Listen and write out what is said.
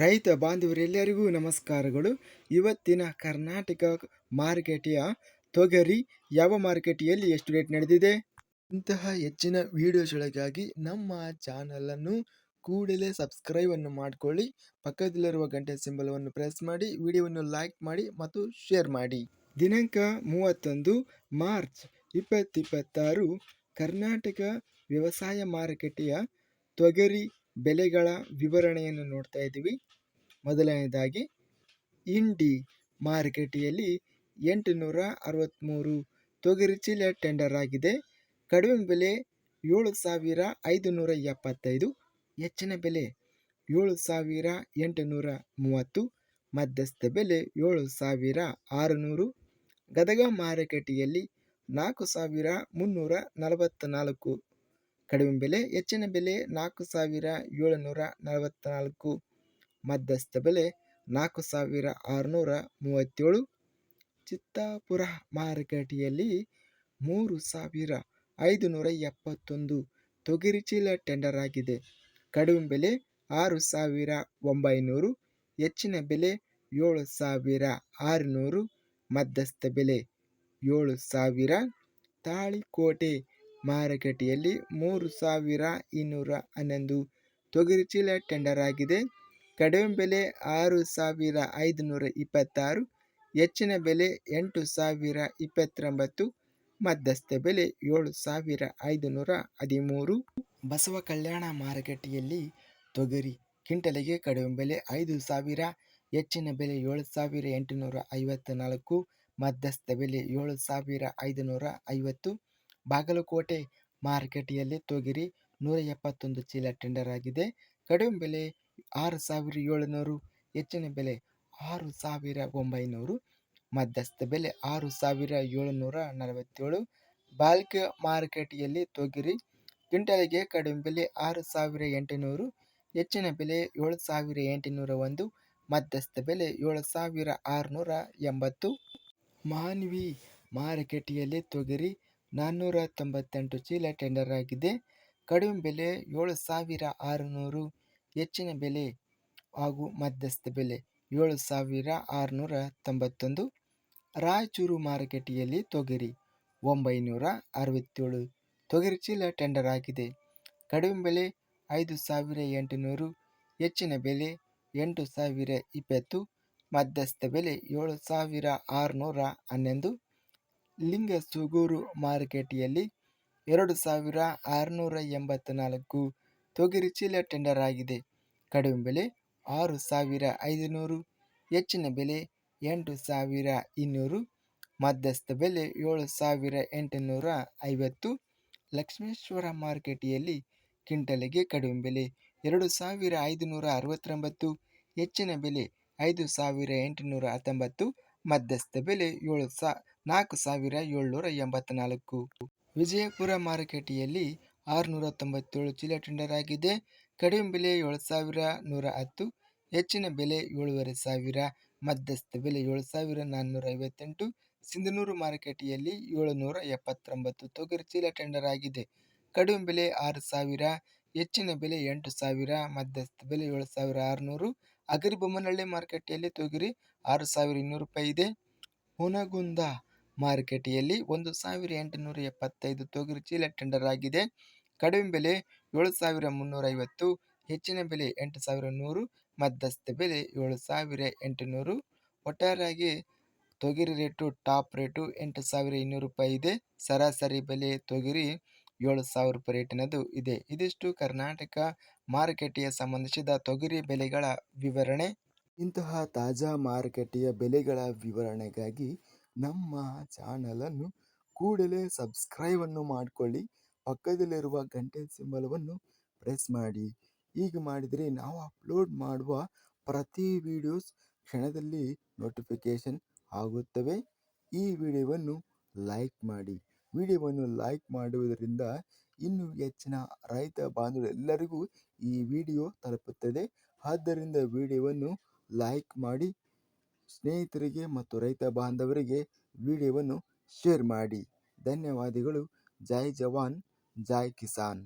ರೈತ ಬಾಂಧವರೆಲ್ಲರಿಗೂ ನಮಸ್ಕಾರಗಳು. ಇವತ್ತಿನ ಕರ್ನಾಟಕ ಮಾರುಕಟ್ಟೆಯ ತೊಗರಿ ಯಾವ ಮಾರುಕಟ್ಟೆಯಲ್ಲಿ ಎಷ್ಟು ರೇಟ್ ನಡೆದಿದೆ? ಇಂತಹ ಹೆಚ್ಚಿನ ವಿಡಿಯೋಸ್ಗಳಿಗಾಗಿ ನಮ್ಮ ಚಾನಲನ್ನು ಕೂಡಲೇ ಸಬ್ಸ್ಕ್ರೈಬ್ ಅನ್ನು ಮಾಡಿಕೊಳ್ಳಿ. ಪಕ್ಕದಲ್ಲಿರುವ ಗಂಟೆ ಸಿಂಬಲವನ್ನು ಪ್ರೆಸ್ ಮಾಡಿ, ವಿಡಿಯೋವನ್ನು ಲೈಕ್ ಮಾಡಿ ಮತ್ತು ಶೇರ್ ಮಾಡಿ. ದಿನಾಂಕ 31 ಮಾರ್ಚ್ 2026 ಕರ್ನಾಟಕ ವ್ಯವಸಾಯ ಮಾರುಕಟ್ಟೆಯ ತೊಗರಿ ಬೆಲೆಗಳ ವಿವರಣೆಯನ್ನು ನೋಡ್ತಾ ಇದ್ದೀವಿ. ಮೊದಲನೇದಾಗಿ ಇಂಡಿ ಮಾರುಕಟ್ಟೆಯಲ್ಲಿ 863 ತೊಗರಿ ಚೀಲ ಟೆಂಡರ್ ಆಗಿದೆ. ಕಡಿಮೆ ಬೆಲೆ 7,575, ಹೆಚ್ಚಿನ ಬೆಲೆ 7,830, ಮಧ್ಯಸ್ಥ ಬೆಲೆ 7,600. ಗದಗ ಮಾರುಕಟ್ಟೆಯಲ್ಲಿ 4,344 ಕಡಿಮೆ ಬೆಲೆ, ಹೆಚ್ಚಿನ ಬೆಲೆ 4,744, ಮಧ್ಯಸ್ಥ ಬೆಲೆ 4,637. ಚಿತ್ತಾಪುರ ಮಾರುಕಟ್ಟೆಯಲ್ಲಿ 3,571 ತೊಗರಿ ಚೀಲ ಟೆಂಡರ್ ಆಗಿದೆ. ಕಡಿಮೆ ಬೆಲೆ 6,900, ಹೆಚ್ಚಿನ ಬೆಲೆ 7,600, ಮಧ್ಯಸ್ಥ ಬೆಲೆ 7,000. ತಾಳಿಕೋಟೆ ಮಾರುಕಟ್ಟೆಯಲ್ಲಿ 3,211 ತೊಗರಿ ಚೀಲ ಟೆಂಡರ್ ಆಗಿದೆ. ಕಡಿಮೆ ಬೆಲೆ 6,526, ಹೆಚ್ಚಿನ ಬೆಲೆ 8,029, ಮಧ್ಯಸ್ಥ ಬೆಲೆ 7,513. ಬಸವ ಕಲ್ಯಾಣ ಮಾರುಕಟ್ಟೆಯಲ್ಲಿ ತೊಗರಿ ಕ್ವಿಂಟಲಿಗೆ ಕಡಿಮೆ ಬೆಲೆ 5,000, ಹೆಚ್ಚಿನ ಬೆಲೆ 7,854, ಮಧ್ಯಸ್ಥ ಬೆಲೆ 7,550. ಬಾಗಲಕೋಟೆ ಮಾರುಕಟ್ಟೆಯಲ್ಲಿ ತೊಗರಿ 171 ಚೀಲ ಟೆಂಡರ್ ಆಗಿದೆ. ಕಡಿಮೆ ಬೆಲೆ 6,700, ಹೆಚ್ಚಿನ ಬೆಲೆ 6,900, ಮಧ್ಯಸ್ಥ ಬೆಲೆ 6,747. ಬಾಲ್ಕ ಮಾರುಕಟ್ಟೆಯಲ್ಲಿ ತೊಗರಿ ಕ್ವಿಂಟಲಿಗೆ ಕಡಿಮೆ ಬೆಲೆ 6,800, ಹೆಚ್ಚಿನ ಬೆಲೆ 7,801, ಮಧ್ಯಸ್ಥ ಬೆಲೆ 7,680. ಮಾನ್ವಿ ಮಾರುಕಟ್ಟೆಯಲ್ಲಿ ತೊಗರಿ 498 ಚೀಲ ಟೆಂಡರ್ ಆಗಿದೆ. ಕಡಿಮೆ ಬೆಲೆ 7,600, ಹೆಚ್ಚಿನ ಬೆಲೆ ಹಾಗೂ ಮಧ್ಯಸ್ಥ ಬೆಲೆ 7,691. ರಾಯಚೂರು ಮಾರುಕಟ್ಟೆಯಲ್ಲಿ ತೊಗರಿ 967 ತೊಗರಿ ಚೀಲ ಟೆಂಡರ್ ಆಗಿದೆ. ಕಡಿಮೆ ಬೆಲೆ 5,800, ಹೆಚ್ಚಿನ ಬೆಲೆ 8,020, ಮಧ್ಯಸ್ಥ ಬೆಲೆ 7,611. ಲಿಂಗಸೂಗೂರು ಮಾರುಕಟ್ಟೆಯಲ್ಲಿ 2,684 ತೊಗರಿ ಚೀಲ ಟೆಂಡರ್ ಆಗಿದೆ. ಕಡಿಮೆ ಬೆಲೆ 6,500, ಹೆಚ್ಚಿನ ಬೆಲೆ 8,200, ಮಧ್ಯಸ್ಥ ಬೆಲೆ 7,850. ಲಕ್ಷ್ಮೇಶ್ವರ ಮಾರುಕಟ್ಟೆಯಲ್ಲಿ ಕ್ವಿಂಟಲಿಗೆ ಕಡಿಮೆ ಬೆಲೆ 2,569, ಹೆಚ್ಚಿನ ಬೆಲೆ 5,819, ಮಧ್ಯಸ್ಥ ಬೆಲೆ 4,784. ವಿಜಯಪುರ ಮಾರುಕಟ್ಟೆಯಲ್ಲಿ 697 ಚೀಲ ಟೆಂಡರ್ ಆಗಿದೆ. ಕಡಿಮೆ ಬೆಲೆ 7,110, ಹೆಚ್ಚಿನ ಬೆಲೆ 7,500, ಮಧ್ಯಸ್ಥ ಬೆಲೆ 7,458. ಸಿಂಧನೂರು ಮಾರುಕಟ್ಟೆಯಲ್ಲಿ 779 ತೊಗರಿ ಚೀಲ ಟೆಂಡರ್ ಆಗಿದೆ. ಕಡಿಮೆ ಬೆಲೆ 6,000, ಹೆಚ್ಚಿನ ಬೆಲೆ 8,000, ಮಧ್ಯಸ್ಥ ಬೆಲೆ 7,600. ಅಗರಿಬೊಮ್ಮನಹಳ್ಳಿ ಮಾರುಕಟ್ಟೆಯಲ್ಲಿ ತೊಗರಿ 6,200 ರೂಪಾಯಿ ಇದೆ. ಹುನಗುಂದ ಮಾರುಕಟ್ಟೆಯಲ್ಲಿ 1,875 ತೊಗರಿ ಚೀಲ ಟೆಂಡರ್ ಆಗಿದೆ. ಕಡಿಮೆ ಬೆಲೆ 7,350, ಹೆಚ್ಚಿನ ಬೆಲೆ 8,100, ಮಧ್ಯಸ್ಥ ಬೆಲೆ 7,800. ಒಟ್ಟಾರೆಯಾಗಿ ತೊಗರಿ ರೇಟು ಟಾಪ್ ರೇಟು 8,200 ರೂಪಾಯಿ ಇದೆ. ಸರಾಸರಿ ಬೆಲೆ ತೊಗರಿ 7,000 ರೂಪಾಯಿ ರೇಟಿನದು ಇದೆ. ಇದಿಷ್ಟು ಕರ್ನಾಟಕ ಮಾರುಕಟ್ಟೆಯ ಸಂಬಂಧಿಸಿದ ತೊಗರಿ ಬೆಲೆಗಳ ವಿವರಣೆ. ಇಂತಹ ತಾಜಾ ಮಾರುಕಟ್ಟೆಯ ಬೆಲೆಗಳ ವಿವರಣೆಗಾಗಿ ನಮ್ಮ ಚಾನಲನ್ನು ಕೂಡಲೇ ಸಬ್ಸ್ಕ್ರೈಬ್ ಅನ್ನು ಮಾಡಿಕೊಳ್ಳಿ. ಪಕ್ಕದಲ್ಲಿರುವ ಗಂಟೆ ಸಿಂಬಲವನ್ನು ಪ್ರೆಸ್ ಮಾಡಿ. ಹೀಗೆ ಮಾಡಿದರೆ ನಾವು ಅಪ್ಲೋಡ್ ಮಾಡುವ ಪ್ರತಿ ವಿಡಿಯೋಸ್ ಕ್ಷಣದಲ್ಲಿ ನೋಟಿಫಿಕೇಷನ್ ಆಗುತ್ತವೆ. ಈ ವಿಡಿಯೋವನ್ನು ಲೈಕ್ ಮಾಡಿ. ವಿಡಿಯೋವನ್ನು ಲೈಕ್ ಮಾಡುವುದರಿಂದ ಇನ್ನೂ ಹೆಚ್ಚಿನ ರೈತ ಬಾಂಧವರೆಲ್ಲರಿಗೂ ಈ ವಿಡಿಯೋ ತಲುಪುತ್ತದೆ. ಆದ್ದರಿಂದ ವಿಡಿಯೋವನ್ನು ಲೈಕ್ ಮಾಡಿ, ಸ್ನೇಹಿತರಿಗೆ ಮತ್ತು ರೈತ ಬಾಂಧವರಿಗೆ ವಿಡಿಯೋವನ್ನು ಶೇರ್ ಮಾಡಿ. ಧನ್ಯವಾದಗಳು. ಜೈ ಜವಾನ್, ಜೈ ಕಿಸಾನ್.